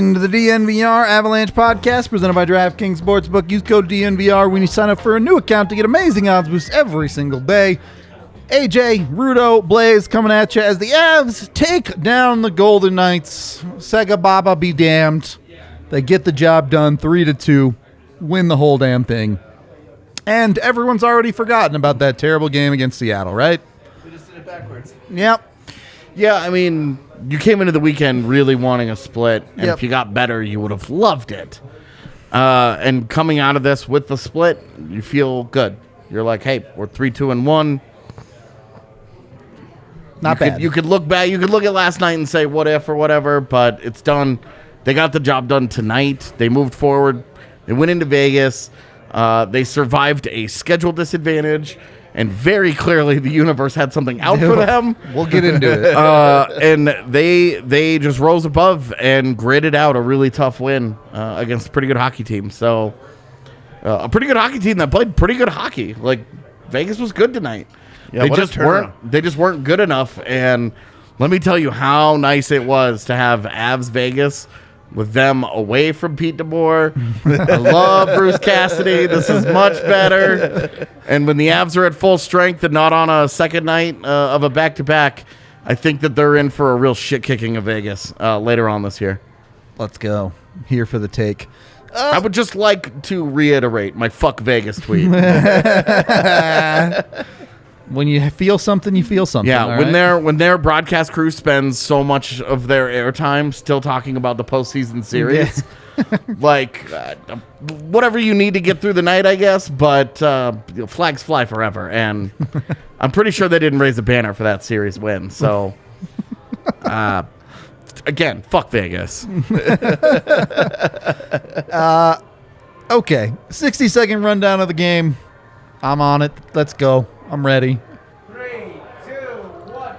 listening to the DNVR Avalanche podcast presented by DraftKings Sportsbook. Use code DNVR when you sign up for a new account to get amazing odds boosts every single day. AJ, Rudo, Blais coming at you as the Avs take down the Golden Knights. Sega Baba be damned. They get the job done 3-2, win the whole damn thing. And everyone's already forgotten about that terrible game against Seattle, right? We just did it backwards. Yep. Yeah, I mean, you came into the weekend really wanting a split, and Yep. if you got better, you would have loved it. And coming out of this with the split, you feel good. You're like, hey, we're 3-2-1. Not bad. You could look back. You could look at last night and say what if or whatever, but it's done. They got the job done tonight. They moved forward. They went into Vegas. They survived a schedule disadvantage, and very clearly the universe had something out for them. We'll get into it. And they just rose above and gritted out a really tough win against a pretty good hockey team. So a pretty good hockey team that played pretty good hockey. Like, Vegas was good tonight. Yeah, They just weren't good enough. And let me tell you how nice it was to have Avs Vegas with them away from Pete DeBoer. I love Bruce Cassidy. This is much better. And when the Avs are at full strength and not on a second night of a back-to-back, I think that they're in for a real shit-kicking of Vegas later on this year. Let's go. Here for the take. I would just like to reiterate my fuck Vegas tweet. When you feel something, you feel something. Yeah, all when right? their broadcast crew spends so much of their airtime still talking about the postseason series, like whatever you need to get through the night, I guess. But flags fly forever, and I'm pretty sure they didn't raise a banner for that series win. So, again, fuck Vegas. Okay, 60-second rundown of the game. I'm on it. Let's go. I'm ready. 3, 2, 1.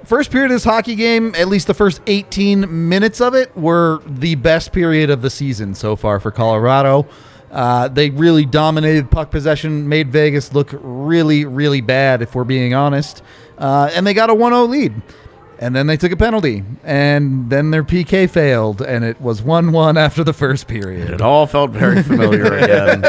First period of this hockey game, at least the first 18 minutes of it, were the best period of the season so far for Colorado. They really dominated puck possession, made Vegas look really, really bad, if we're being honest. And they got a 1-0 lead. And then they took a penalty. And then their PK failed, and it was 1-1 after the first period. It all felt very familiar again.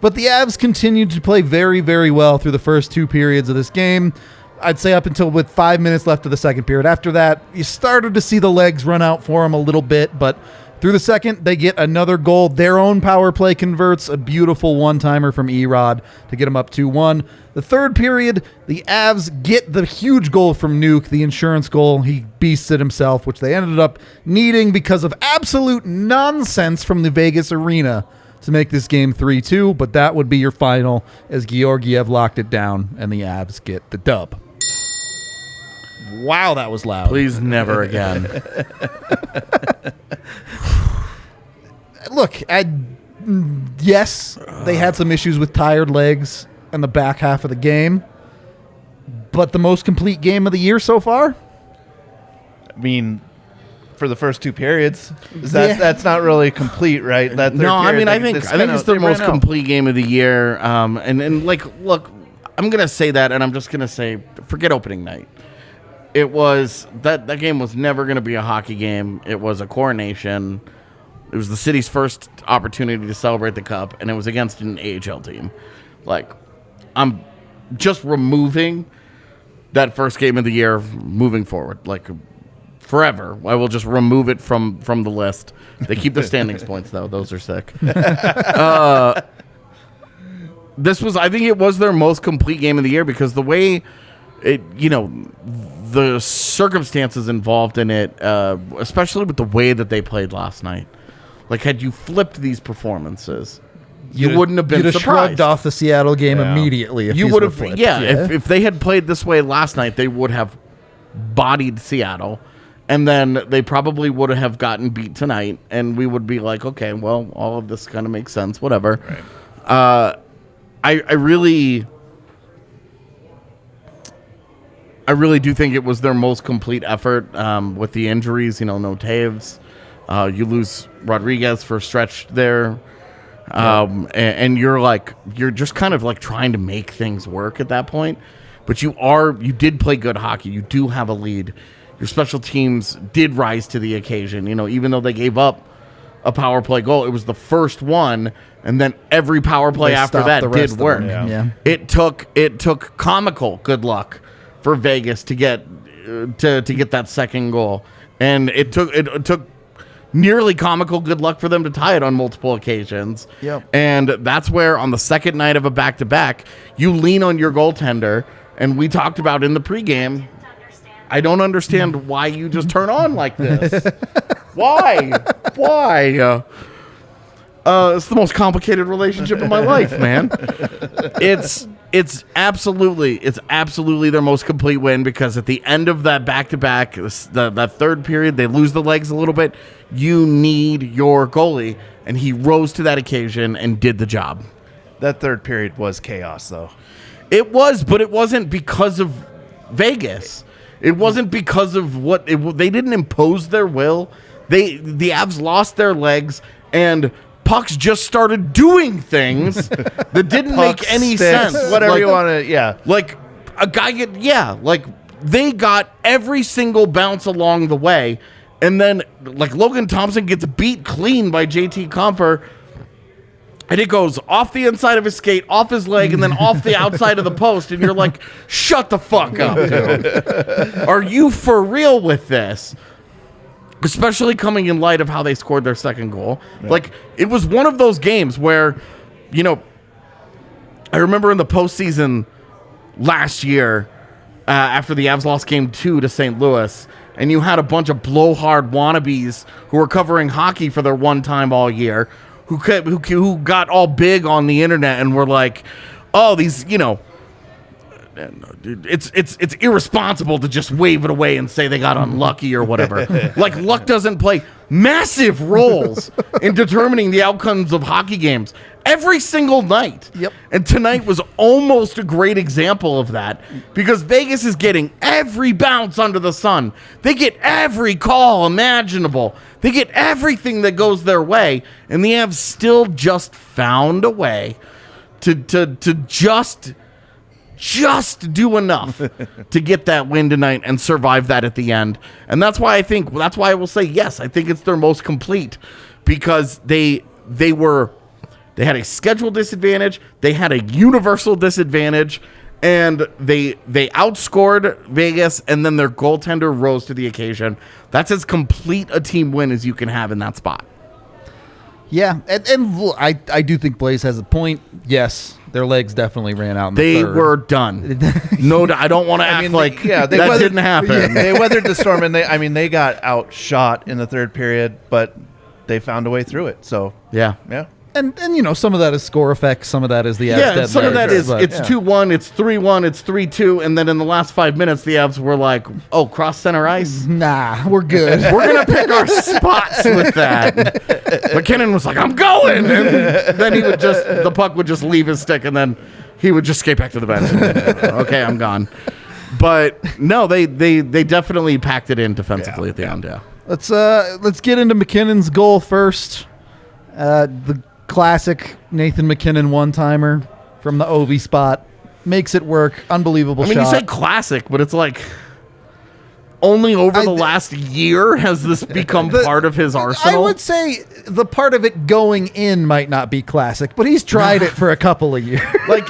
But the Avs continued to play very, very well through the first two periods of this game. I'd say up until with 5 minutes left of the second period. After that, you started to see the legs run out for them a little bit, but through the second, they get another goal. Their own power play converts a beautiful one-timer from Erod to get them up 2-1. The third period, the Avs get the huge goal from Nuke, the insurance goal. He beasts it himself, which they ended up needing because of absolute nonsense from the Vegas arena to make this game 3-2, but that would be your final as Georgiev locked it down and the Avs get the dub. Wow, that was loud. Please never again. Look, yes, they had some issues with tired legs in the back half of the game, but the most complete game of the year so far? I mean, for the first two periods, that's not really complete, right? That third No, I period, mean, like, I think it's their most complete game of the year. And like, look, I'm gonna say that, and I'm just gonna say, forget opening night. It was that game was never gonna be a hockey game. It was a coronation. It was the city's first opportunity to celebrate the cup, and it was against an AHL team. Like, I'm just removing that first game of the year moving forward. Like, forever. I will just remove it from the list. They keep the standings points, though. Those are sick. I think it was their most complete game of the year because the way the circumstances involved in it, especially with the way that they played last night. Like, had you flipped these performances, you wouldn't have been surprised. You'd have shrugged off the Seattle game immediately. If you would have, If they had played this way last night, they would have bodied Seattle. And then they probably would have gotten beat tonight, and we would be like, okay, well, all of this kind of makes sense, whatever. Right. I really do think it was their most complete effort with the injuries. No Taves. You lose Rodriguez for a stretch there. And you're just kind of like trying to make things work at that point. But you did play good hockey. You do have a lead. your special teams did rise to the occasion. Even though they gave up a power play goal, it was the first one, and then every power play after that did work. Yeah. It took comical good luck for Vegas to get that second goal, and it took nearly comical good luck for them to tie it on multiple occasions. Yep. And that's where on the second night of a back-to-back, you lean on your goaltender, and we talked about in the pregame, I don't understand why you just turn on like this. Why? It's the most complicated relationship of my life, man. It's absolutely their most complete win, because at the end of that back-to-back, that third period, they lose the legs a little bit. You need your goalie, and he rose to that occasion and did the job. That third period was chaos, though. It was, but it wasn't because of Vegas. It wasn't because of they didn't impose their will. The Avs lost their legs, and pucks just started doing things that didn't make any sense. Whatever you want to, yeah. Like a guy they got every single bounce along the way, and then like Logan Thompson gets beat clean by JT Compher, and it goes off the inside of his skate, off his leg, and then off the outside of the post, and you're like, shut the fuck up, dude. Are you for real with this? Especially coming in light of how they scored their second goal. Yeah. Like, it was one of those games where, I remember in the postseason last year, after the Avs lost Game 2 to St. Louis, and you had a bunch of blowhard wannabes who were covering hockey for their one time all year, who got all big on the internet and were like, oh, these, it's irresponsible to just wave it away and say they got unlucky or whatever. Like, luck doesn't play massive roles in determining the outcomes of hockey games every single night. Yep. And tonight was almost a great example of that, because Vegas is getting every bounce under the sun. They get every call imaginable. They get everything that goes their way, and the Avs still just found a way to just do enough to get that win tonight and survive that at the end. And that's why I will say yes, I think it's their most complete, because they had a schedule disadvantage, they had a universal disadvantage, and they outscored Vegas, and then their goaltender rose to the occasion. That's as complete a team win as you can have in that spot. Yeah, and I do think Blais has a point. Yes, their legs definitely ran out in the They third. were done. No, I don't want to act like that didn't happen. They weathered the storm, and they got outshot in the third period, but they found a way through it. So yeah. And some of that is score effects, some of that is the Avs. Yeah, some of that is but, it's 2-1, it's 3-1, it's 3-2, and then in the last 5 minutes, the Avs were like, "Oh, cross center ice? Nah, we're good. We're gonna pick our spots with that." MacKinnon was like, "I'm going," and then the puck would just leave his stick, and then he would just skate back to the bench. Okay, I'm gone. But no, they definitely packed it in defensively at the end. Yeah. Let's get into MacKinnon's goal first. The classic Nathan MacKinnon one-timer from the Ovi spot. Makes it work. Unbelievable shot. You say classic, but it's like only over the last year has this become part of his arsenal. I would say the part of it going in might not be classic, but he's tried it for a couple of years. Like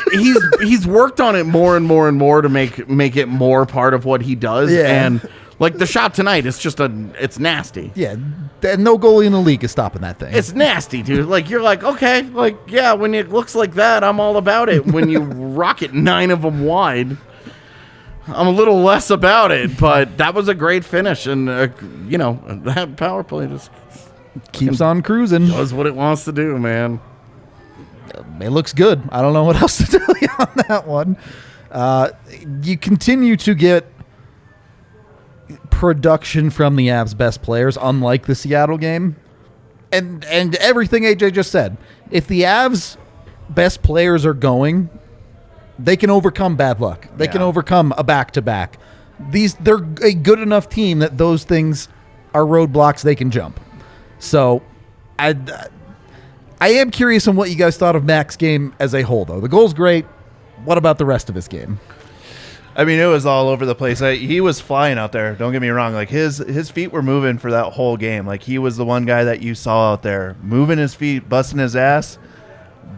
he's worked on it more and more and more to make it more part of what he does. Yeah. And like the shot tonight, it's nasty. Yeah, and no goalie in the league is stopping that thing. It's nasty, dude. Like, you're like, okay, like, yeah, when it looks like that, I'm all about it. When you rocket 9 of them wide, I'm a little less about it. But that was a great finish, and that power play just keeps on cruising. Does what it wants to do, man. It looks good. I don't know what else to tell you on that one. You continue to get production from the Avs' best players, unlike the Seattle game. And everything AJ just said. If the Avs' best players are going, they can overcome bad luck. They can overcome a back-to-back. They're a good enough team that those things are roadblocks they can jump. So I am curious on what you guys thought of Mac's game as a whole, though. The goal's great. What about the rest of his game? I mean, it was all over the place. He was flying out there. Don't get me wrong. Like his feet were moving for that whole game. Like he was the one guy that you saw out there moving his feet, busting his ass.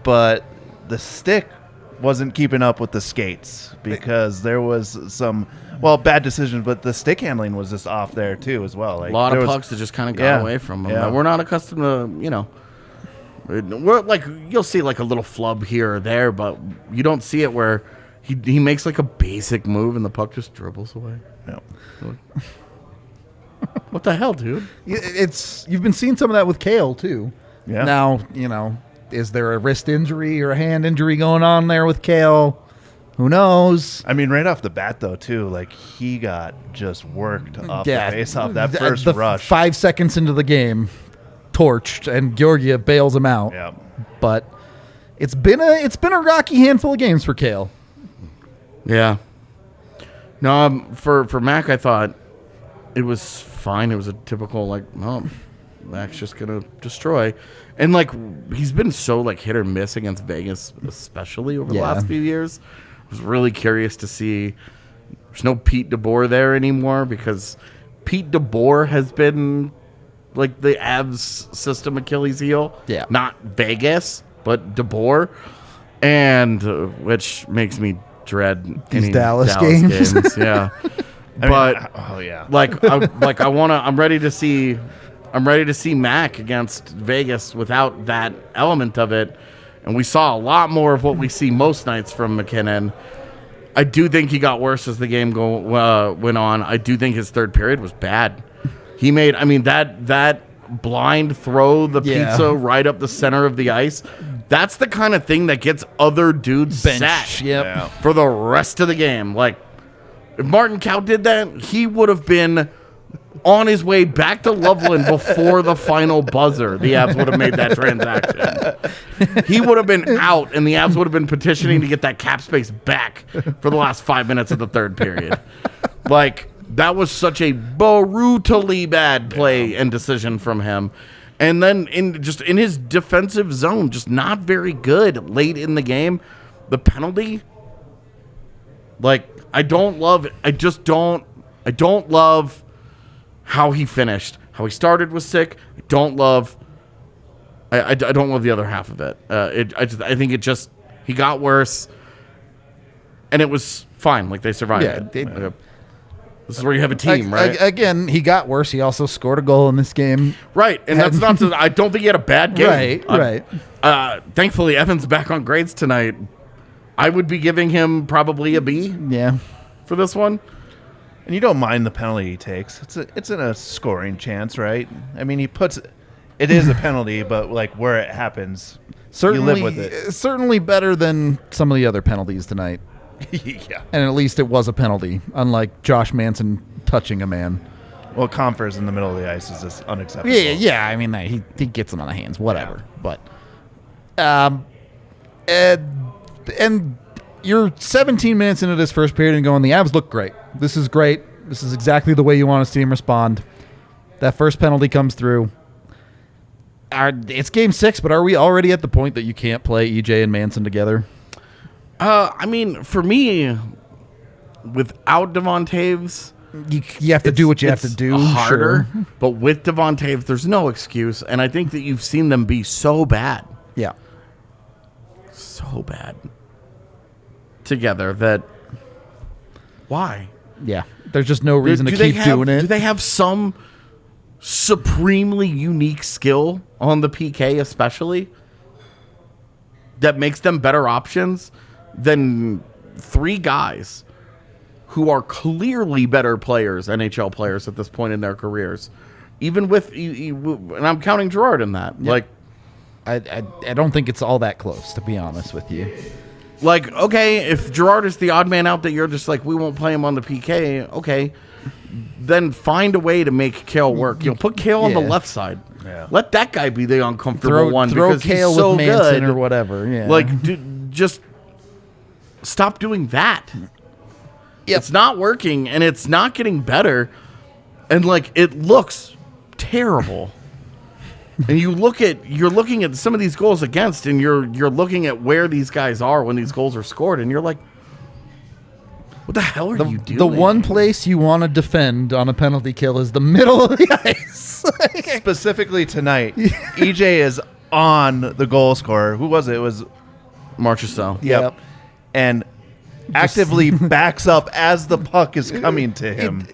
But the stick wasn't keeping up with the skates because there was some bad decisions. But the stick handling was just off there too as well. Like, a lot of pucks that just kind of got away from him. Yeah. We're not accustomed to we're like you'll see like a little flub here or there, but you don't see it where. He makes like a basic move and the puck just dribbles away. No. What the hell, dude? You've been seeing some of that with Cale too. Yeah. Now, is there a wrist injury or a hand injury going on there with Cale? Who knows? I mean, right off the bat though, too, like he got just worked off the face off that first rush. 5 seconds into the game, torched, and Georgiev bails him out. Yeah. But it's been a rocky handful of games for Cale. Yeah. No, for Mac, I thought it was fine. It was a typical Mac's just gonna destroy, and like he's been so like hit or miss against Vegas, especially over the last few years. I was really curious to see. There's no Pete DeBoer there anymore because Pete DeBoer has been like the Avs system Achilles heel. Yeah, not Vegas, but DeBoer, and which makes me dread these Dallas games. Yeah. I'm ready to see Mac against Vegas without that element of it. And we saw a lot more of what we see most nights from MacKinnon. I do think he got worse as the game went on. I do think his third period was bad. He made, that blind throw the pizza right up the center of the ice. That's the kind of thing that gets other dudes sat for the rest of the game. Like, if Martin Cow did that, he would have been on his way back to Loveland before the final buzzer. The Avs would have made that transaction. He would have been out, and the Avs would have been petitioning to get that cap space back for the last 5 minutes of the third period. Like, that was such a brutally bad play and decision from him. And then in his defensive zone, just not very good late in the game. The penalty, like, I don't love it. I don't love how he finished. How he started was sick. I don't love the other half of it. I think he got worse, and it was fine. Like, they survived. Yeah, this is where you have a team, right? Again, he got worse. He also scored a goal in this game. Right, and that's not – I don't think he had a bad game. Right. Thankfully, Evan's back on grades tonight. I would be giving him probably a B for this one. And you don't mind the penalty he takes. It's in a scoring chance, right? I mean, it is a penalty, but like where it happens, you live with it. Certainly better than some of the other penalties tonight. Yeah. And at least it was a penalty, unlike Josh Manson touching a man. Well, Compher's in the middle of the ice is just unacceptable. Yeah. I mean, he gets him on the hands, whatever. Yeah. But, and you're 17 minutes into this first period and going, the Avs look great. This is great. This is exactly the way you want to see him respond. That first penalty comes through. It's game 6, but are we already at the point that you can't play EJ and Manson together? I mean, for me, without Devon Toews, you have to do what you have to do. Harder, sure. But with Devon Toews, there's no excuse, and I think that you've seen them be so bad. Yeah. So bad. Together that... Why? Yeah. There's just no reason to keep doing it. Do they have some supremely unique skill on the PK especially that makes them better options than 3 guys who are clearly better players, NHL players at this point in their careers? Even with, and I'm counting Gerard in that. Yeah. Like, I don't think it's all that close, to be honest with you. Like, okay, if Gerard is the odd man out that you're just like, we won't play him on the PK, okay, then find a way to make Cale work. You'll put Cale on the left side. Yeah. Let that guy be the uncomfortable one. Throw because Cale he's so with Manson good. Or whatever. Yeah. Like, just stop doing that. Yep. It's not working, and it's not getting better. And, like, it looks terrible. And you're looking at some of these goals against, and you're looking at where these guys are when these goals are scored, and you're like, What the hell are you doing? The one place you want to defend on a penalty kill is the middle of the ice. Specifically tonight, EJ is on the goal scorer. Who was it? It was Marchessault. Yep. And actively backs up as the puck is coming to him.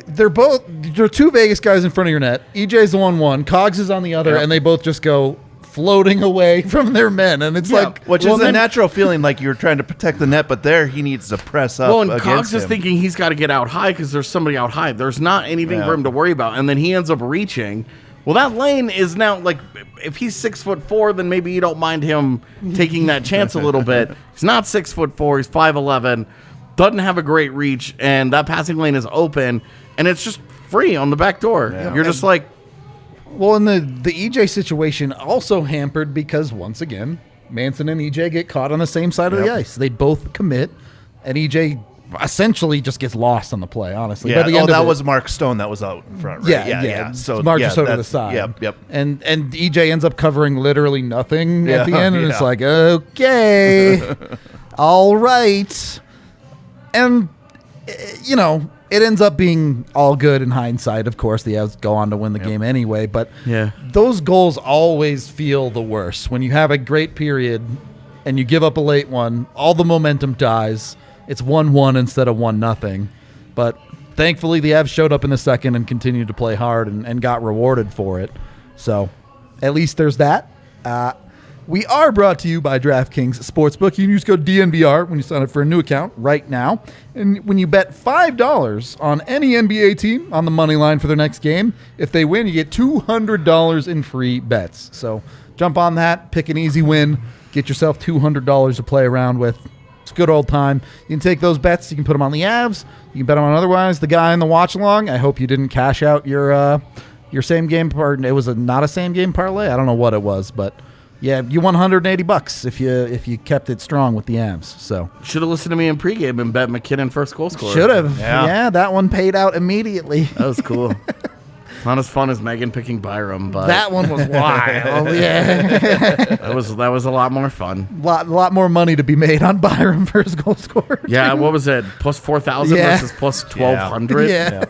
There are two Vegas guys in front of your net. EJ's the 1-1. Cogs is on the other, and they both just go floating away from their men. And it's which is a natural feeling, like you're trying to protect the net, but there he needs to press up. Well, and against Cogs is him. thinking he's got to get out high because there's somebody out high. There's not anything for him to worry about. And then he ends up reaching. Well, that lane is now, like, if he's 6'4", then maybe you don't mind him taking that chance a little bit. He's not 6'4", he's 5'11", doesn't have a great reach, and that passing lane is open, and it's just free on the back door. Yeah. You're just like... Well, and the EJ situation also hampered because, once again, Manson and EJ get caught on the same side of the ice. They both commit, and EJ essentially just gets lost on the play, honestly. Yeah. By the end that of was Mark Stone that was out front, right? Yeah. So Marchessault to the side. Yep. And EJ ends up covering literally nothing at the end, and it's like, okay, all right. And, you know, it ends up being all good in hindsight. Of course, the Avs go on to win the game anyway, but those goals always feel the worst. When you have a great period and you give up a late one, all the momentum dies. It's 1-1 instead of 1-0. But thankfully, the Avs showed up in the second and continued to play hard and got rewarded for it. So at least there's that. We are brought to you by DraftKings Sportsbook. You can use code DNVR when you sign up for a new account right now. And when you bet $5 on any NBA team on the money line for their next game, if they win, you get $200 in free bets. So jump on that, pick an easy win, get yourself $200 to play around with. It's a good old time. You can take those bets. You can put them on the Avs. You can bet them on otherwise. The guy in the watch along, I hope you didn't cash out your same game part. It was not a same game parlay. I don't know what it was, but yeah, you won $180 if you kept it strong with the Avs. So should have listened to me in pregame and bet MacKinnon first goal scorer. Should have. Yeah, that one paid out immediately. That was cool. Not as fun as Megan picking Byram, but that one was wild. that was a lot more fun. Lot more money to be made on Byram first goal scorer. Yeah, what was it? Plus 4,000 versus plus 1,200. Yeah.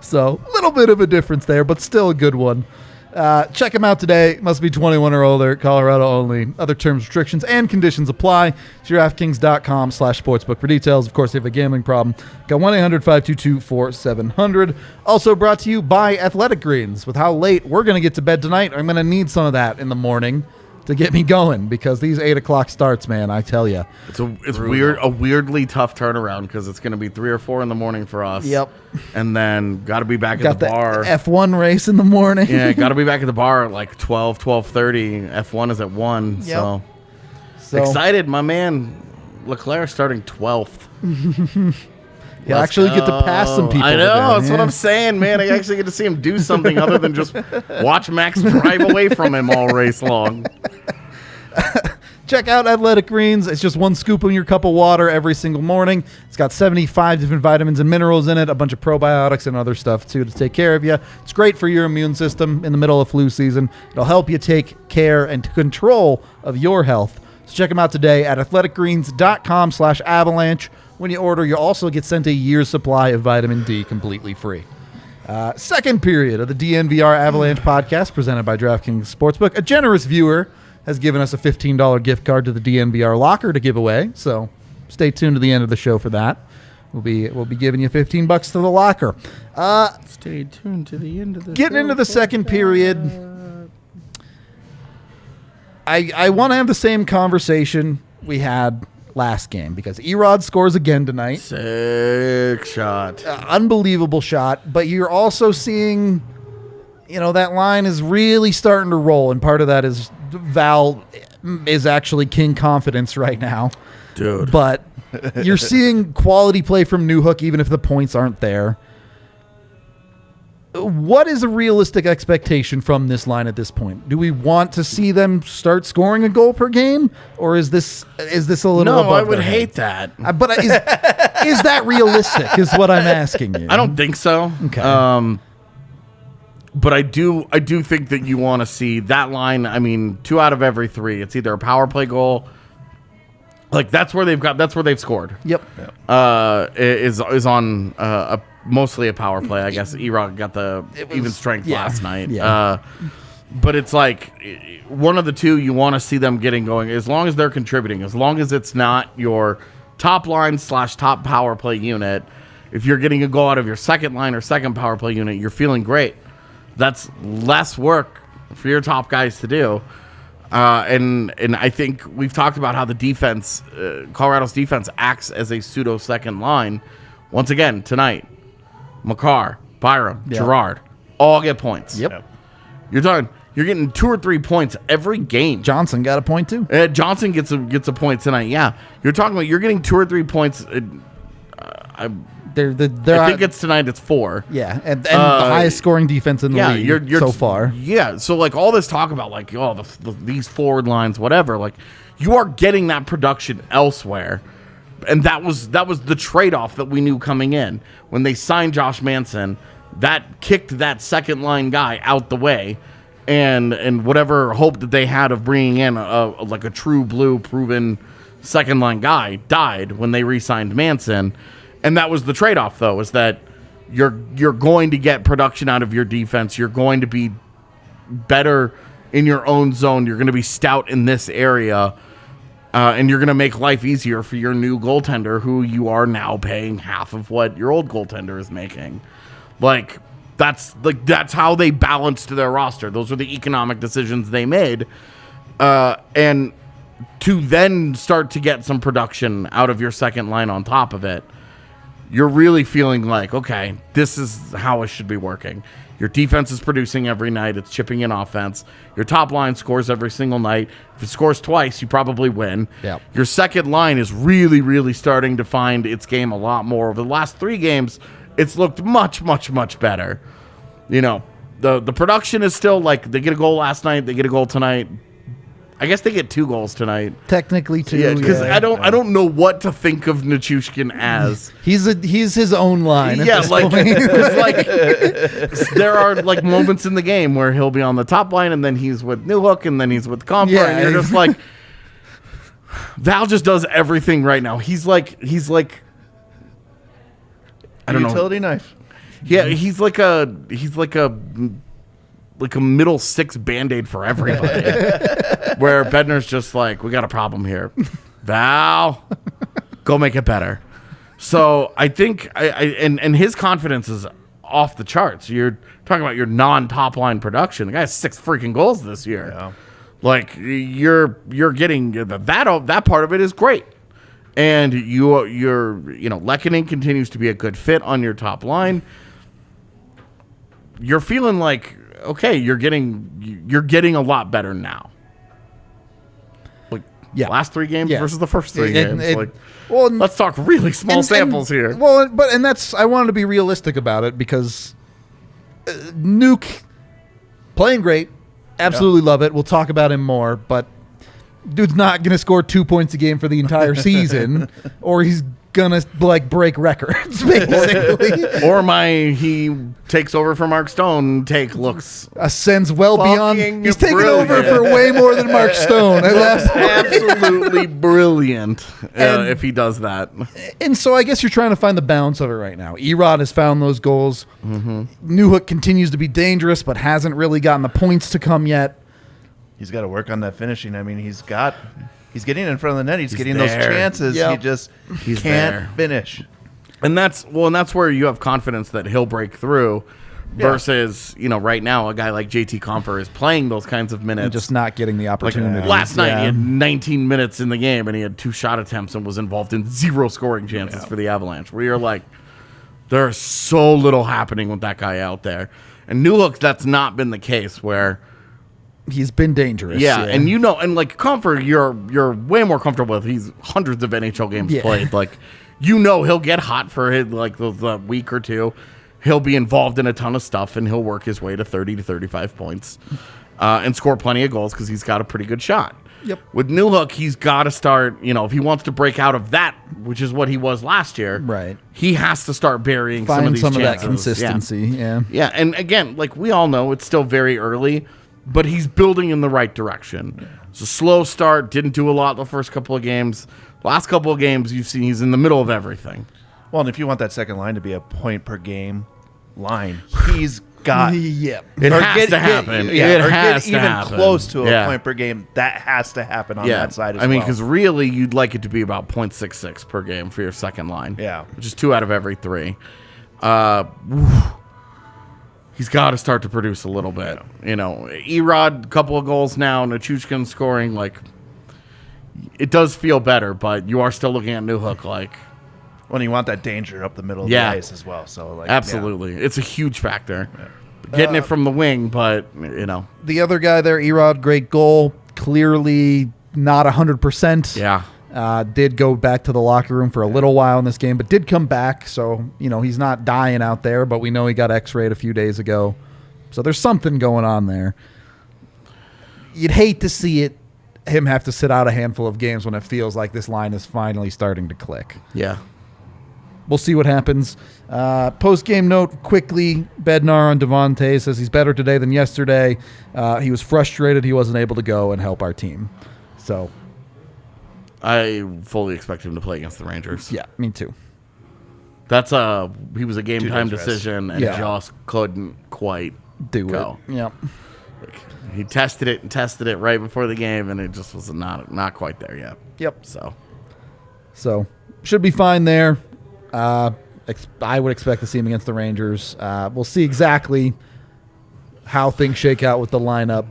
So a little bit of a difference there, but still a good one. Check them out today. Must be 21 or older. Colorado only. Other terms, restrictions, and conditions apply. DraftKings.com/sportsbook for details. Of course, if you have a gambling problem, go 1-800-522-4700. Also brought to you by Athletic Greens. With how late we're going to get to bed tonight, I'm going to need some of that in the morning to get me going because these 8 o'clock starts, man, I tell you. It's a weirdly tough turnaround because it's going to be 3 or 4 in the morning for us. Yep. And then got to be back at the bar. F1 race in the morning. Yeah, got to be back at the bar at like 12:30. F1 is at 1. Yep. So excited, my man. Leclerc starting 12th. He'll actually get to pass some people. I know. That's what I'm saying, man. I actually get to see him do something other than just watch Max drive away from him all race long. Check out Athletic Greens. It's just one scoop in your cup of water every single morning. It's got 75 different vitamins and minerals in it, a bunch of probiotics and other stuff, too, to take care of you. It's great for your immune system in the middle of flu season. It'll help you take care and control of your health. So check them out today at athleticgreens.com/avalanche. When you order, you'll also get sent a year's supply of vitamin D completely free. Second period of the DNVR Avalanche podcast presented by DraftKings Sportsbook. A generous viewer has given us a $15 gift card to the DNVR locker to give away, so stay tuned to the end of the show for that. We'll be giving you $15 to the locker. Stay tuned to the end of the Getting into the second period, I want to have the same conversation we had last game because Erod scores again tonight. Sick shot. Unbelievable shot, but you're also seeing, that line is really starting to roll, and part of that is Val is actually king confidence right now. Dude. But you're seeing quality play from Newhook even if the points aren't there. What is a realistic expectation from this line at this point? Do we want to see them start scoring a goal per game, or is this a little? No, above I would their head? hate that. But is that realistic? Is what I'm asking you. I don't think so. Okay. But I do think that you want to see that line. I mean, 2 out of every 3. It's either a power play goal Like that's where they've scored. Yep. Is on mostly a power play. I guess Erod got the even strength last night. Yeah. But it's like one of the two you want to see them getting going as long as they're contributing, as long as it's not your top line / top power play unit. If you're getting a goal out of your second line or second power play unit, you're feeling great. That's less work for your top guys to do. And I think we've talked about how the defense, Colorado's defense, acts as a pseudo second line. Once again, tonight, Makar, Byram, Girard, all get points. Yep. You're getting 2 or 3 points every game. Johnson got a point too. Johnson gets a point tonight. Yeah, you're talking about you're getting 2 or 3 points. I think it's tonight. It's 4. Yeah, and the highest scoring defense in the league you're so far. Yeah, so like all this talk about like these forward lines, whatever. Like you are getting that production elsewhere, and that was the trade off that we knew coming in when they signed Josh Manson. That kicked that second line guy out the way, and whatever hope that they had of bringing in a true blue proven second line guy died when they re-signed Manson. And that was the trade-off, though, is that you're going to get production out of your defense. You're going to be better in your own zone. You're going to be stout in this area, and you're going to make life easier for your new goaltender, who you are now paying half of what your old goaltender is making. That's how they balanced their roster. Those were the economic decisions they made, and to then start to get some production out of your second line on top of it. You're really feeling like, okay, this is how it should be working. Your defense is producing every night. It's chipping in offense. Your top line scores every single night. If it scores twice, you probably win. Yep. Your second line is really, really starting to find its game a lot more. Over the last 3 games, it's looked much, much, much better. You know, the production is still like they get a goal last night. They get a goal tonight. I guess they get 2 goals tonight. Technically 2. Yeah, because I don't know what to think of Nichushkin as. He's his own line. Yeah, like there are like moments in the game where he'll be on the top line and then he's with Newhook and then he's with Comfort. Yeah, and you're just like, Val just does everything right now. He's like I don't know. Utility knife. Yeah, he's like a middle 6 Band-Aid for everybody. Where Bednar's just like, we got a problem here. Val, go make it better. So I think and his confidence is off the charts. You're talking about your non-top line production. The guy has 6 freaking goals this year. Yeah. Like you're getting that part of it is great. And you're MacKinnon continues to be a good fit on your top line. You're feeling like, okay, you're getting a lot better now. Like last 3 games versus the first 3 games. Let's talk really small samples here. Well, that's I wanted to be realistic about it because Nuke playing great, absolutely love it. We'll talk about him more, but dude's not going to score 2 points a game for the entire season, or he's gonna break records basically. Or he takes over for Mark Stone. Looks ascends well beyond. He's taken over for way more than Mark Stone. Absolutely brilliant if he does that. And so I guess you're trying to find the balance of it right now. Erod has found those goals. Mm-hmm. Newhook continues to be dangerous, but hasn't really gotten the points to come yet. He's got to work on that finishing. I mean, he's getting in front of the net. He's getting there. Those chances. Yep. He can't finish. And that's where you have confidence that he'll break through versus, right now a guy like JT Compher is playing those kinds of minutes. And just not getting the opportunity. Last night he had 19 minutes in the game and he had 2 shot attempts and was involved in 0 scoring chances for the Avalanche. Where you're like, there's so little happening with that guy out there. And Newhook, that's not been the case where he's been dangerous. Yeah, and Comfort, you're way more comfortable with. He's hundreds of NHL games played. Like, he'll get hot for his the week or 2. He'll be involved in a ton of stuff, and he'll work his way to 30 to 35 points and score plenty of goals because he's got a pretty good shot. Yep. With Newhook, he's got to start, if he wants to break out of that, which is what he was last year, right? He has to start burying some of these chances. That consistency, Yeah, and again, like we all know, it's still very early, but he's building in the right direction. It's a slow start. Didn't do a lot the first couple of games. Last couple of games, you've seen he's in the middle of everything. Well, and if you want that second line to be a point per game line, he's got Yep. It has to happen. It has to even happen. close to a Yeah. point per game. That has to happen on that side as I mean, well. because really, you'd like it to be about 0.66 per game for your second line. Yeah. Which is 2 out of every 3. He's got to start to produce a little bit. You know, Erod, couple of goals now. Nichushkin scoring. Like, it does feel better, but you are still looking at Newhook like. when you want that danger up the middle of the ice as well. So like, absolutely, it's a huge factor. Getting it from the wing, but you know, The other guy there, Erod, great goal. Clearly not 100%. yeah. Did go back to the locker room for a little while in this game, but did come back. So, you know, he's not dying out there, but we know he got x-rayed a few days ago. So there's something going on there. You'd hate to see him have to sit out a handful of games when it feels like this line is finally starting to click. Yeah. We'll see what happens. Post-game note, quickly, Bednar on Devontae says he's better today than yesterday. He was frustrated he wasn't able to go and help our team. So, I fully expect him to play against the Rangers. yeah, me too. That's he was a game time days rest. decision and Yeah. just couldn't quite Do go. it. Yep. He tested it right before the game, and it just was not quite there yet. Yep. So Should be fine there. I would expect to see him against the Rangers. We'll see exactly how things shake out with the lineup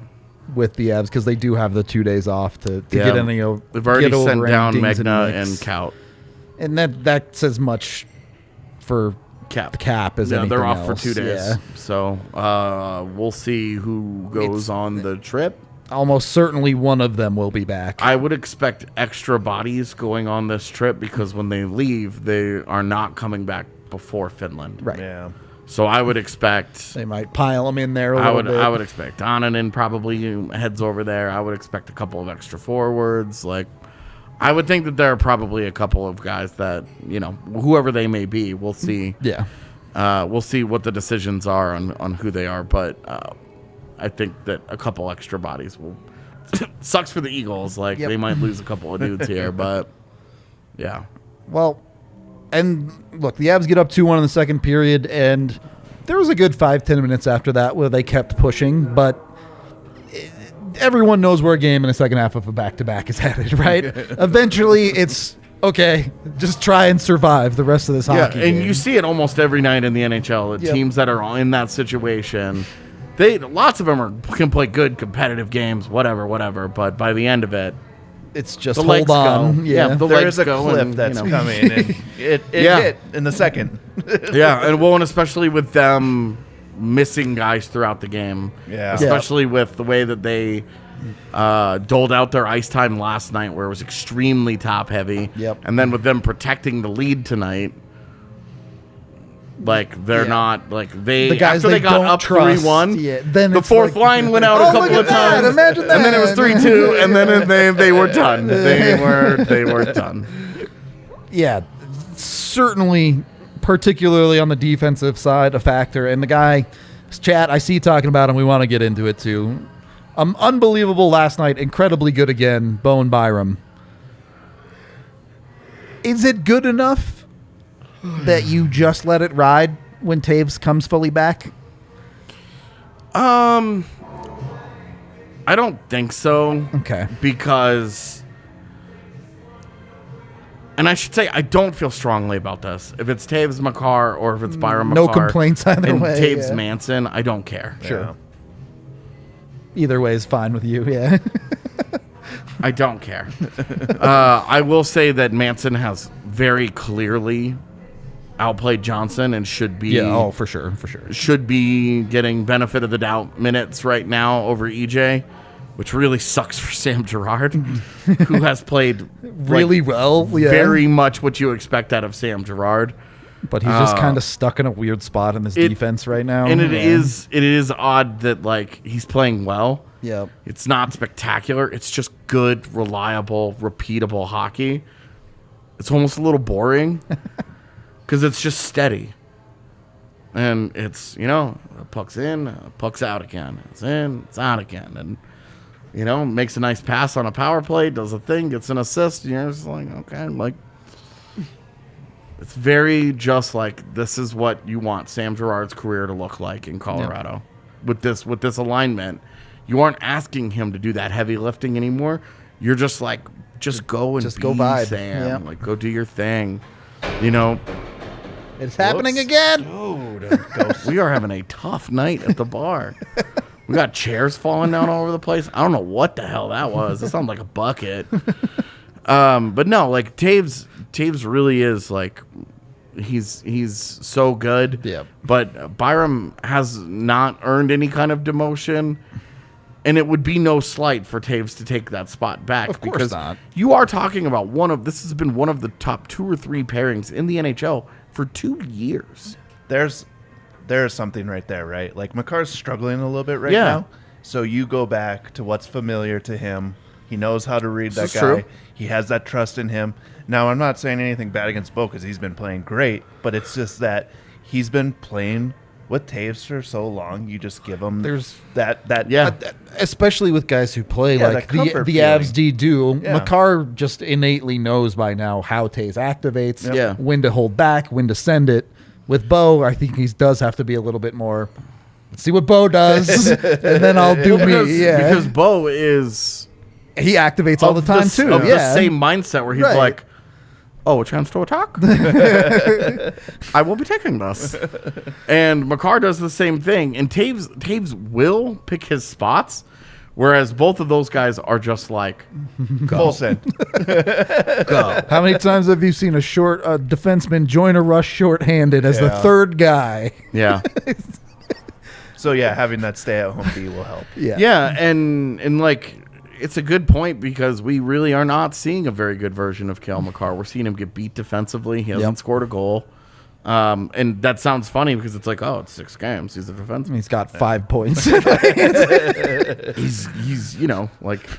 with the Avs because they do have the 2 days off to get any. They've already get over sent any down dings Magna nicks. and Kaut. And that says much for Cap. the Cap as anything they're off for else. 2 days. Yeah. So we'll see who goes on the trip. Almost certainly one of them will be back. I would expect extra bodies going on this trip because when they leave, they are not coming back before Finland. Right. Yeah. So I would expect. They might pile them in there a little bit. I would expect Donanen probably heads over there. I would expect a couple of extra forwards. Like, I would think that there are probably a couple of guys that, you know, whoever they may be, we'll see. Yeah. We'll see what the decisions are on who they are, but I think that a couple extra bodies will. Sucks for the Eagles. Like, Yep. they might lose a couple of dudes here, but yeah. Well, and look, the Avs get up 2-1 in the second period, and there was a good 5-10 minutes after that where they kept pushing, but everyone knows where a game in the second half of a back-to-back is headed, right? Eventually, it's, okay, just try and survive the rest of this hockey and game. you see it almost every night in the NHL. The Yep. teams that are in that situation, lots of them can play good competitive games, whatever. But by the end of it, It's just the hold legs on. go. Yeah. the There legs is a go cliff and, that's you know. coming, and it Yeah. hit in the second. Yeah, and especially with them missing guys throughout the game. Yeah. Especially with the way that they doled out their ice time last night, where it was extremely top heavy. Yep. And then with them protecting the lead tonight, like they're Yeah. not like they The guys after they got don't up trust, 3-1. yeah, then the it's fourth like- line went out Oh, a couple look of at that, times. imagine And then it was that. 3-2, and then they were done. They were done. Yeah, certainly, particularly on the defensive side, a factor. And the guy, chat, I see you talking about him. We want to get into it too. Unbelievable last night. Incredibly good again. Bowen Byram. Is it good enough that you just let it ride when Taves comes fully back? I don't think so. Okay. Because, and I should say, I don't feel strongly about this. If it's Taves Makar or if it's Byram No Makar complaints either and way, Taves yeah. Manson, I don't care. Sure. Either way is fine with you, yeah. I don't care. I will say that Manson has very clearly outplayed Johnson and should be for sure. should be getting benefit of the doubt minutes right now over EJ, which really sucks for Sam Girard, who has played Really well, yeah. very much what you expect out of Sam Girard. But he's just kind of stuck in a weird spot in this defense right now. And it Yeah. is odd that like he's playing well. Yeah. It's not spectacular. It's just good, reliable, repeatable hockey. It's almost a little boring because it's just steady. And it's, puck's in, puck's out again. It's in, it's out again. And makes a nice pass on a power play, does a thing, gets an assist, and you're just like, okay, like, it's very just like, this is what you want Sam Girard's career to look like in Colorado. With this alignment. You aren't asking him to do that heavy lifting anymore. You're just like, just go and go vibe. Sam. Yep. Like, go do your thing. It's happening again. Dude, we are having a tough night at the bar. We got chairs falling down all over the place. I don't know what the hell that was. It sounded like a bucket. But no, like Taves really is like, he's so good. Yeah. But Byram has not earned any kind of demotion. And it would be no slight for Taves to take that spot back. Of course because not. You are talking about this has been one of the top 2 or 3 pairings in the NHL for 2 years. There's something right there, right? Like Makar's struggling a little bit right now. So you go back to what's familiar to him. He knows how to read that guy. True. He has that trust in him. Now, I'm not saying anything bad against Bo because he's been playing great, but it's just that he's been playing with Taves for so long. You just give him that especially with guys who play like the Avs do. Yeah. Makar just innately knows by now how Taves activates, when to hold back, when to send it. With Bo, I think he does have to be a little bit more. Let's see what Bo does, and then I'll do me. Yeah, because Bo is he activates all the time too. The same mindset where he's like, "Oh, a chance to attack! I will be taking this." And Makar does the same thing, and Taves will pick his spots, whereas both of those guys are just like, full send. go. How many times have you seen a short defenseman join a rush shorthanded as the third guy? Yeah. So having that stay-at-home B will help. Yeah, and like, it's a good point because we really are not seeing a very good version of Cale Makar. We're seeing him get beat defensively. He hasn't scored a goal. And that sounds funny because it's like, it's 6 games. He's a defenseman. He's got 5 points. he's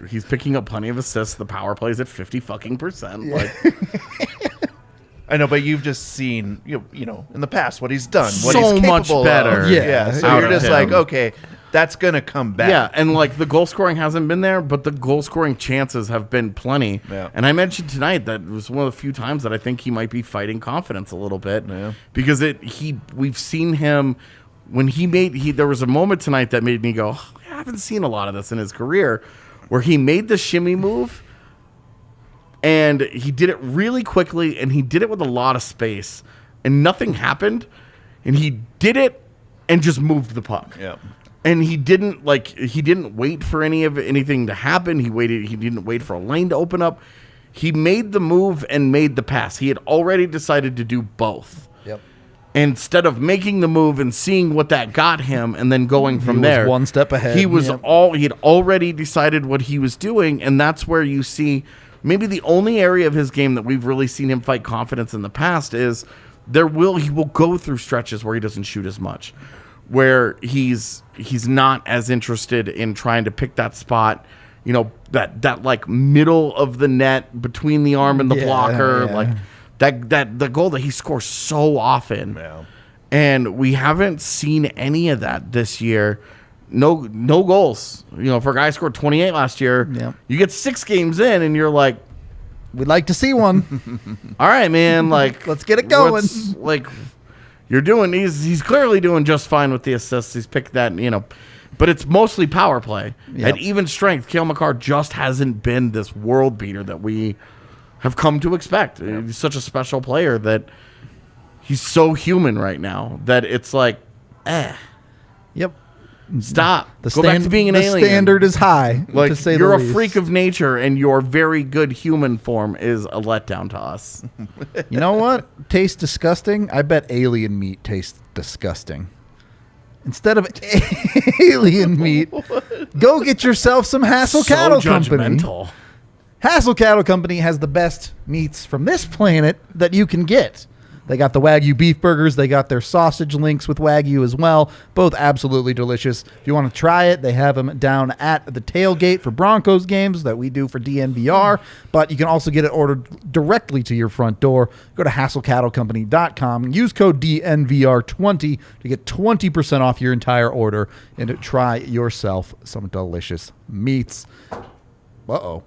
he's picking up plenty of assists. The power plays at 50%. Like, I know, but you've just seen in the past what he's done, what so he's capable much better. Of. Yeah. So you're just like, okay, that's gonna come back. Yeah, and like the goal scoring hasn't been there, but the goal scoring chances have been plenty. Yeah. And I mentioned tonight that it was one of the few times that I think he might be fighting confidence a little bit. Yeah. Because we've seen him when there was a moment tonight that made me go, I haven't seen a lot of this in his career, where he made the shimmy move and he did it really quickly and he did it with a lot of space and nothing happened, and he did it and just moved the puck. Yeah. And he didn't wait for anything to happen. He didn't wait for a lane to open up. He made the move and made the pass. He had already decided to do both. Yep. Instead of making the move and seeing what that got him and then going from there. One step ahead. He had already decided what he was doing, and that's where you see maybe the only area of his game that we've really seen him fight confidence in the past is he will go through stretches where he doesn't shoot as much, where he's not as interested in trying to pick that spot, that like middle of the net between the arm and the blocker, like that the goal that he scores so often. Yeah. And we haven't seen any of that this year. No goals. For a guy who scored 28 last year, you get 6 games in and you're like, we'd like to see one. all right, man, like let's get it going. Like, you're doing, he's clearly doing just fine with the assists. He's picked that, but it's mostly power play. At even strength, Cale Makar just hasn't been this world beater that we have come to expect. He's such a special player that he's so human right now that it's like, Yep. Stop. Go back to being an alien. The standard is high, like, to say you're the a least. freak of nature, and your very good human form is a letdown to us. You know what? Tastes disgusting. I bet alien meat tastes disgusting. Instead of alien meat, go get yourself some Hassel Cattle Company. Judgmental. Hassel Cattle Company has the best meats from this planet that you can get. They got the Wagyu beef burgers. They got their sausage links with Wagyu as well. Both absolutely delicious. If you want to try it, they have them down at the tailgate for Broncos games that we do for DNVR. But you can also get it ordered directly to your front door. Go to HassleCattleCompany.com. Use code DNVR20 to get 20% off your entire order and to try yourself some delicious meats. Uh-oh.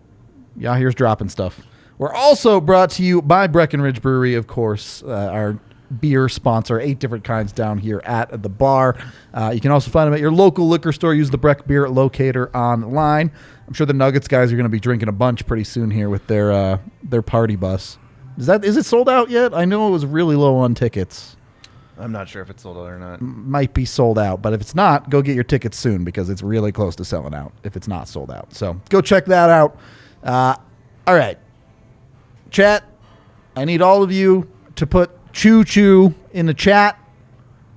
Yeah, here's dropping stuff. We're also brought to you by Breckenridge Brewery, of course, our beer sponsor, 8 different kinds down here at the bar. You can also find them at your local liquor store. Use the Breck Beer Locator online. I'm sure the Nuggets guys are going to be drinking a bunch pretty soon here with their party bus. Is it sold out yet? I know it was really low on tickets. I'm not sure if it's sold out or not. Might be sold out, but if it's not, go get your tickets soon because it's really close to selling out if it's not sold out. So go check that out. All right. Chat, I need all of you to put choo-choo in the chat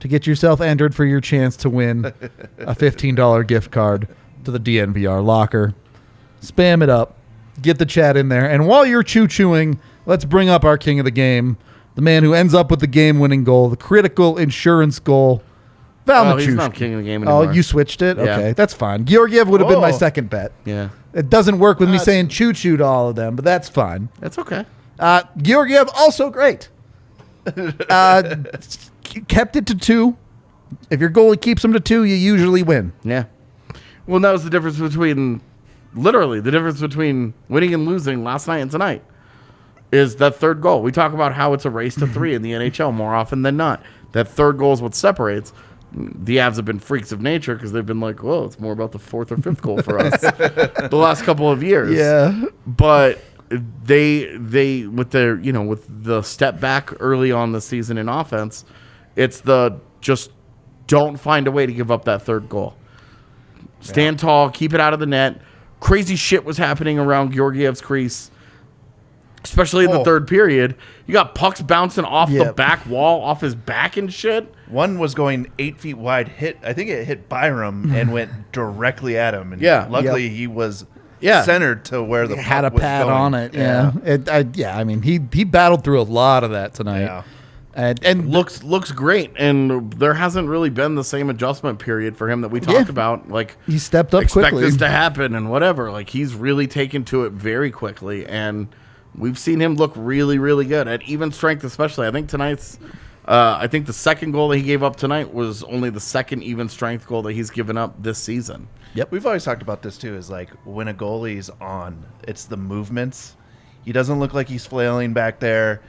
to get yourself entered for your chance to win a $15 gift card to the DNVR locker. Spam it up. Get the chat in there. And while you're choo-chooing, let's bring up our king of the game, the man who ends up with the game-winning goal, the critical insurance goal, Valeri Nichushkin. He's not king of the game anymore. Oh, you switched it? Yeah. Okay, that's fine. Georgiev would have been my second bet. Yeah. It doesn't work with me saying choo-choo to all of them, but that's fine. That's okay. Georgiev, also great. Kept it to 2. If your goalie keeps them to 2, you usually win. Yeah. Well, that was the difference between, literally, the difference between winning and losing last night and tonight is that third goal. We talk about how it's a race to 3 in the NHL more often than not. That third goal is what separates. The Avs have been freaks of nature because they've been like, well, it's more about the 4th or 5th goal for us the last couple of years. Yeah. But they with their, with the step back early on the season in offense, it's the just don't find a way to give up that third goal. Stand tall, keep it out of the net. Crazy shit was happening around Georgiev's crease, especially in the third period. You got pucks bouncing off the back wall, off his back and shit. One was going 8 feet wide. I think it hit Byram and went directly at him. And luckily he was centered to where the puck had a was pad going. on it. Yeah. I mean, he battled through a lot of that tonight. Yeah. And looks great, and there hasn't really been the same adjustment period for him that we talked about. Like, he stepped up expect quickly. this to happen and whatever. Like, he's really taken to it very quickly, and we've seen him look really, really good at even strength, especially. I think tonight's. I think the second goal that he gave up tonight was only the second even strength goal that he's given up this season. Yep. We've always talked about this too, is like when a goalie's on, it's the movements. He doesn't look like he's flailing back there.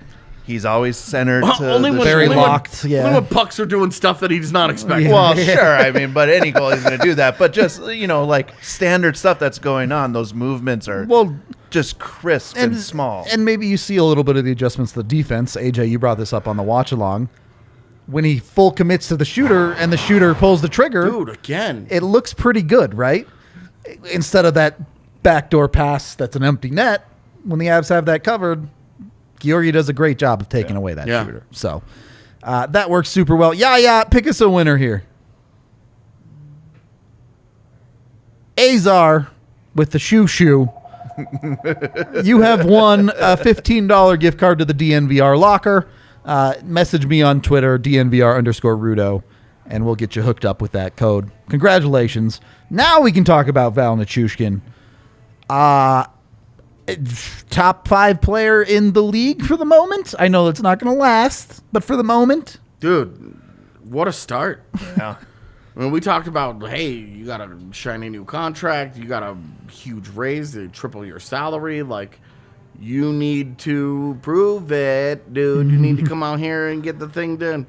He's always centered to only when, very only locked. When, only when pucks are doing stuff that he's not expecting. Well, sure. I mean, but any goalie's going to do that. But just, like standard stuff that's going on, those movements are just crisp and small. And maybe you see a little bit of the adjustments to the defense. AJ, you brought this up on the watch along. When he full commits to the shooter and the shooter pulls the trigger, dude, again, it looks pretty good, right? Instead of that backdoor pass that's an empty net, when the Avs have that covered, Georgie does a great job of taking away that shooter. So that works super well. Yeah, pick us a winner here. Azar with the shoe. You have won a $15 gift card to the DNVR locker. Message me on Twitter, DNVR_Rudo, and we'll get you hooked up with that code. Congratulations. Now we can talk about Valeri Nichushkin. Top 5 player in the league for the moment. I know it's not going to last, but for the moment. Dude, what a start. Yeah. I mean, we talked about, hey, you got a shiny new contract. You got a huge raise. They triple your salary. Like, you need to prove it, dude. You need to come out here and get the thing done.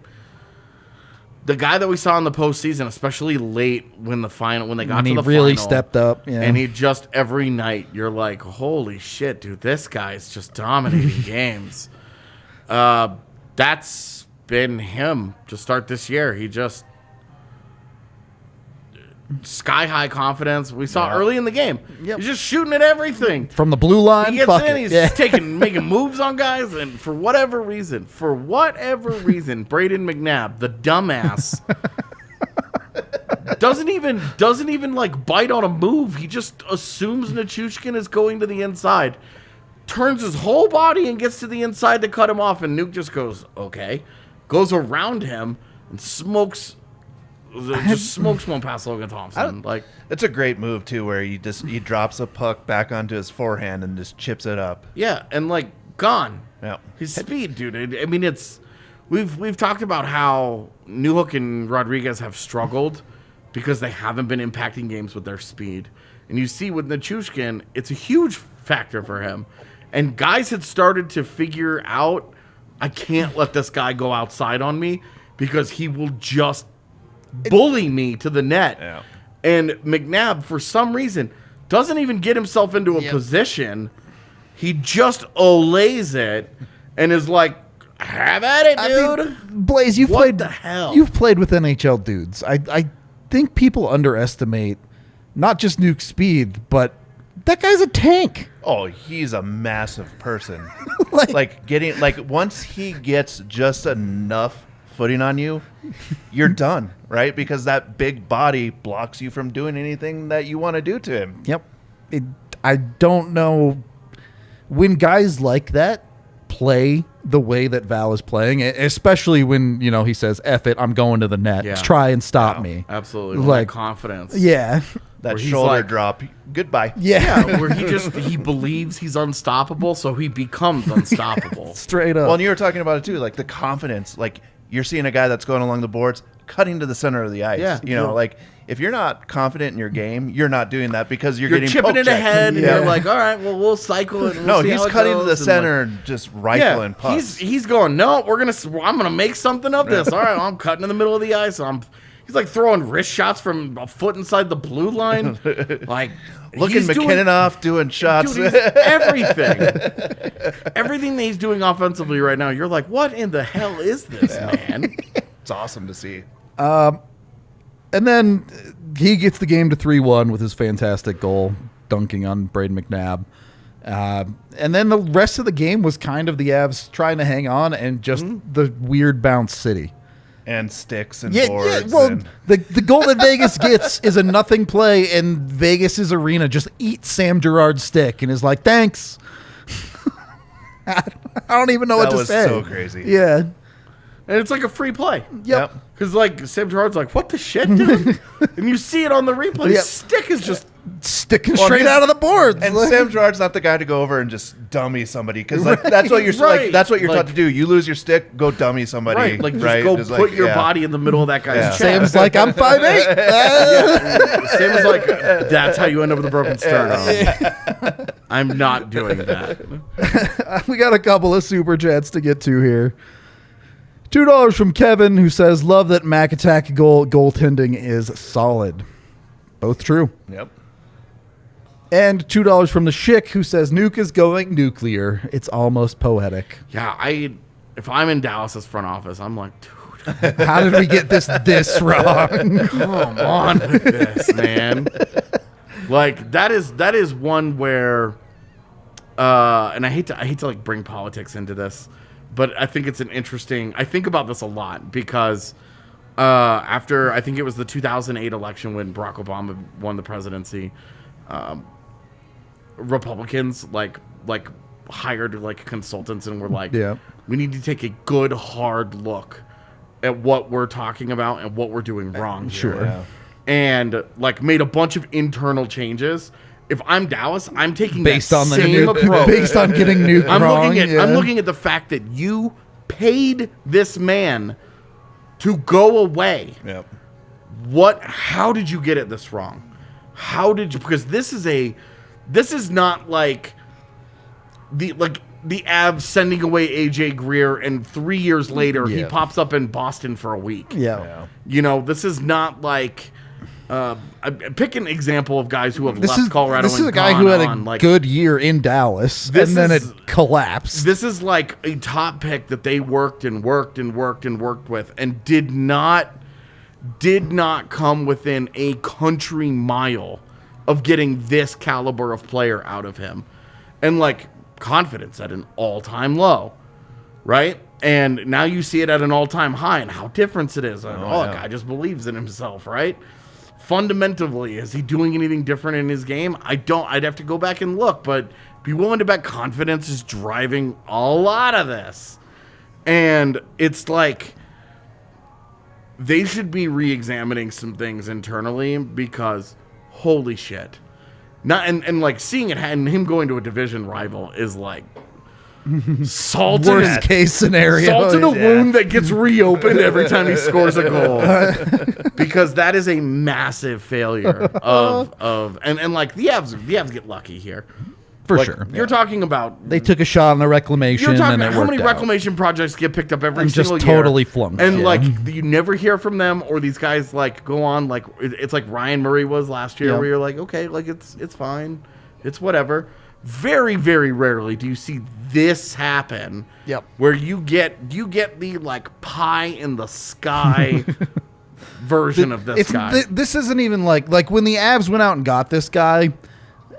The guy that we saw in the postseason, especially late when they got to the final, he really stepped up, and he just every night you're like, holy shit, dude, this guy's just dominating games. That's been him to start this year. He just sky high confidence. We saw early in the game. Yep. He's just shooting at everything from the blue line. He gets in, he's making moves on guys, and for whatever reason, Braden McNabb, the dumbass, doesn't even like bite on a move. He just assumes Nichushkin is going to the inside. turns his whole body and gets to the inside to cut him off, and Nuke just goes, okay. Goes around him and smokes one past Logan Thompson. Like, it's a great move too, where he drops a puck back onto his forehand and just chips it up. yeah, and like gone. Yeah. His speed, dude. I mean, it's we've talked about how Newhook and Rodriguez have struggled because they haven't been impacting games with their speed. And you see with Nichushkin, it's a huge factor for him. And guys had started to figure out, I can't let this guy go outside on me because he will just bully me to the net. Yeah. And McNabb, for some reason, doesn't even get himself into a position. He just olays it and is like, have at it, dude. I mean, Blais, you've What played the hell? You've played with NHL dudes. I think people underestimate not just Nuke's speed, but that guy's a tank. Oh, he's a massive person. Like- Once he gets just enough footing on you, you're done, right? Because that big body blocks you from doing anything that you want to do to him. Yep. I don't know when guys like that play the way that Val is playing, especially when, he says, F it, I'm going to the net. Yeah. Try and stop me. Absolutely. With Like, that confidence. Yeah. That Where he's shoulder like- drop, goodbye. Yeah. Yeah, where he believes he's unstoppable, so he becomes unstoppable. Straight up. Well, and you were talking about it too, like the confidence. Like you're seeing a guy that's going along the boards, cutting to the center of the ice. Yeah. Like if you're not confident in your game, you're not doing that because you're You're getting chipping poke it checked. ahead, and Yeah. you're like, all right, well, we'll cycle it. And No, we'll see he's how it cutting to goes, the and, center and just rifling yeah, pucks. he's going, no, I'm gonna make something of this. All right, I'm cutting in the middle of the ice. He's like throwing wrist shots from a foot inside the blue line, like Looking he's MacKinnon off, doing shots. Dude, he's everything. Everything that he's doing offensively right now, you're like, what in the hell is this, man? It's awesome to see. And then he gets the game to 3-1 with his fantastic goal, dunking on Braden McNabb. And then the rest of the game was kind of the Avs trying to hang on and just the weird bounce city. And sticks and Yeah, boards. well, and the goal that Vegas gets is a nothing play, and Vegas's arena just eats Sam Girard's stick and is like, thanks. I don't even know what that to was say. so crazy. Yeah. And it's like a free play. Yep. Because, like, Sam Girard's like, what the shit, dude? And you see it on the replay. Yep. His stick is just... Sticking straight out of the boards. And Like- Sam Girard's not the guy to go over and just dummy somebody because that's what you're Right. that's what you're Like- taught to do. You lose your stick, go dummy somebody. Right, like, just right? go Just put like, your yeah. body in the middle of that guy's Yeah. chest. Sam's like, I'm 5'8". Sam is like, that's how you end up with a broken sternum. I'm not doing that. We got a couple of super chats to get to here. $2 from Kevin, who says, love that Mac attack goaltending is solid. Both true. Yep. And $2 from the Schick, who says, Nuke is going nuclear. It's almost poetic. Yeah, if I'm in Dallas's front office, I'm like, dude, How did we get this wrong? come on with this, man. Like that is one where, and I hate to like bring politics into this, but I think it's an interesting. I think about this a lot because after I think it was the 2008 election when Barack Obama won the presidency, Republicans like hired like consultants and were like, Yeah. we need to take a good hard look at what we're talking about and what we're doing wrong. Sure. here. Yeah. And like made a bunch of internal changes. If I'm Dallas, I'm taking Based that on the same nuke, approach. based on getting Nuke I'm wrong. I'm looking at the fact that you paid this man to go away. Yep. How did you get it this wrong? How did you, because this is not like the Avs sending away AJ Greer and 3 years later he Yeah. pops up in Boston for a week. Yeah. This is not like I pick an example of guys who have This left is Colorado. This is and a guy gone who had a on. Like, good year in Dallas, and This then is- it collapsed. This is like a top pick that they worked with and did not come within a country mile of getting this caliber of player out of him. And like confidence at an all-time low, right? And now you see it at an all-time high and how different it is. That yeah. guy just believes in himself, right? fundamentally, is he doing anything different in his game? I'd have to go back and look, but be willing to bet confidence is driving a lot of this. And it's like they should be re-examining some things internally because holy shit. And like seeing it and him going to a division rival is like salt Worst case scenario. Salt in a wound that gets reopened every time he scores a goal. Because that is a massive failure and like the Avs get lucky here. For Like, sure. You're talking about They took a shot on the reclamation you're talking and it about how worked many out. reclamation projects get picked up every And just single year. totally flunked, And yeah. like you never hear from them, or these guys like go on like it's like Ryan Murray was last year, Yep. where you're like, okay, like it's fine, it's whatever. Very, very rarely do you see this happen. Yep. Where you get the like pie in the sky version of this guy. This isn't even like when the Avs went out and got this guy,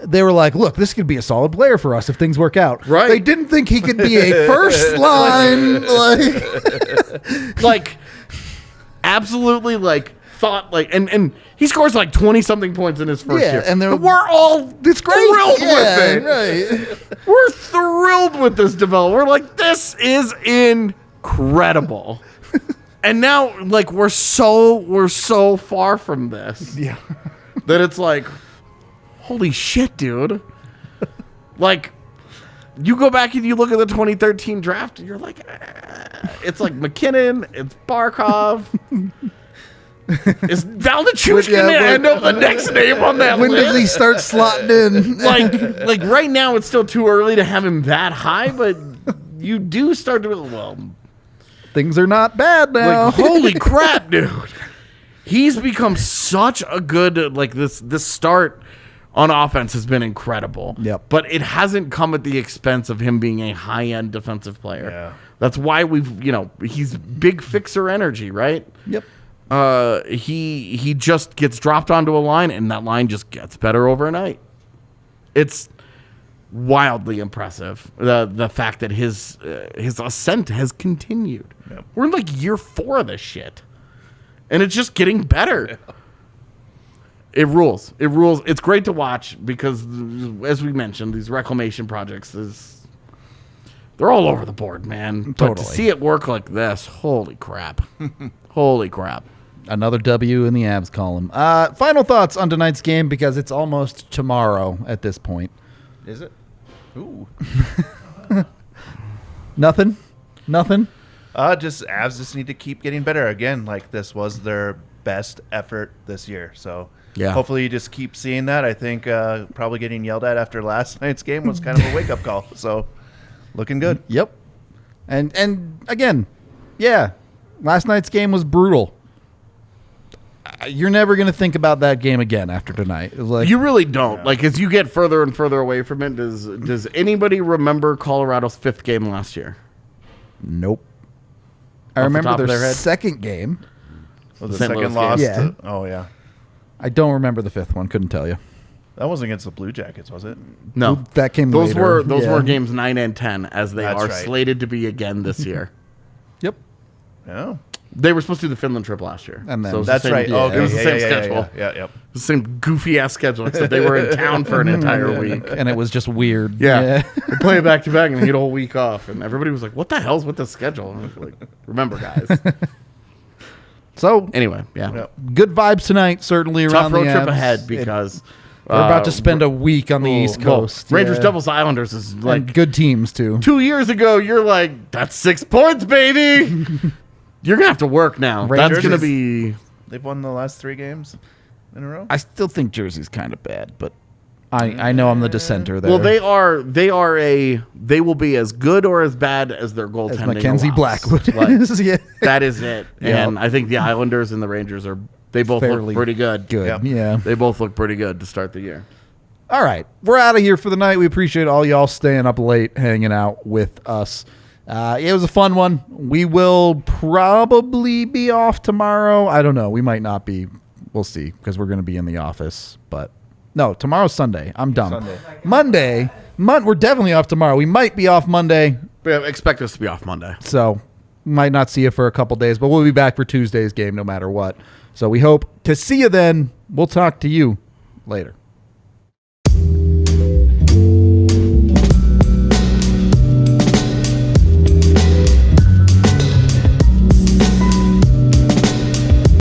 they were like, look, this could be a solid player for us if things work out. Right. They didn't think he could be a first line. Like absolutely like thought like and he scores like 20 something points in his first year. and we're all it's great. thrilled Yeah, with it. right. We're thrilled with this development. We're like, this is incredible. And now like we're so far from this. Yeah. That it's like, holy shit, dude. Like, you go back and you look at the 2013 draft, and you're like, it's like MacKinnon, it's Barkov. Is Val Nichushkin Yeah, going to when- end up the next name on that When list? does he start slotting in? Like right now, it's still too early to have him that high, but you do start to, well, Things are not bad now. like, holy crap, dude. He's become such a good, like, this start on offense has been incredible. Yep. But it hasn't come at the expense of him being a high-end defensive player. Yeah. That's why he's big fixer energy, right? Yep. He just gets dropped onto a line, and that line just gets better overnight. It's wildly impressive, the fact that his ascent has continued. Yep. We're in like year 4 of this shit, and it's just getting better. Yeah. It rules. It rules. It's great to watch because, as we mentioned, these reclamation projects they're all over the board, man. But Totally. to see it work like this, holy crap. Holy crap. Another W in the Avs column. Final thoughts on tonight's game because it's almost tomorrow at this point. Is it? Ooh. Nothing? Just Avs just need to keep getting better. Again, like this was their best effort this year. So Yeah. hopefully you just keep seeing that. I think probably getting yelled at after last night's game was kind of a wake-up call. So looking good. Yep. And again, yeah, last night's game was brutal. You're never going to think about that game again after tonight. It was like, You really don't. Like, as you get further and further away from it, does anybody remember Colorado's 5th game last year? nope. I Off the remember top of their their head? second game. Was the St. Louis second loss? game. To, oh, yeah. I don't remember the fifth one. Couldn't tell you. That wasn't against the Blue Jackets, was it? No. That came Those later. were Yeah. were games 9 and 10, as they That's are right. slated to be again this year. Yep. Yeah. They were supposed to do the Finland trip last year. And then- it was the That's same- right. yeah. Oh, okay. It was the Yeah, same yeah, schedule. Yeah, yep. The same goofy ass schedule, except they were in town for an entire week. And it was just weird. Yeah. They play it back to back and he had a whole week off. And everybody was like, what the hell's with this schedule? And I was like, remember, guys. So Anyway, yeah. Yep. good vibes tonight, certainly Tough around road the trip Avs. ahead because We're about to spend a week on the East Coast. Rangers, Yeah. Devils, Islanders is And like good teams too. 2 years ago. You're like, that's 6 points, baby. You're gonna have to work now. Rangers That's gonna is- be. They've won the last 3 games in a row. I still think Jersey's kind of bad, but I know I'm the dissenter there. Well, they will be as good or as bad as their goaltending. as Mackenzie allows. Blackwood Like, is. Yeah. that is it. Yeah. And I think the Islanders and the Rangers they both Fairly look pretty good. Good. Yep. Yeah. They both look pretty good to start the year. All right. We're out of here for the night. We appreciate all y'all staying up late, hanging out with us. It was a fun one. We will probably be off tomorrow. I don't know. We might not be. We'll see because we're going to be in the office. But no, tomorrow's Sunday. I'm dumb. Sunday. Monday. We're definitely off tomorrow. We might be off Monday. But expect us to be off Monday. So might not see you for a couple days, but we'll be back for Tuesday's game no matter what. So we hope to see you then. We'll talk to you later.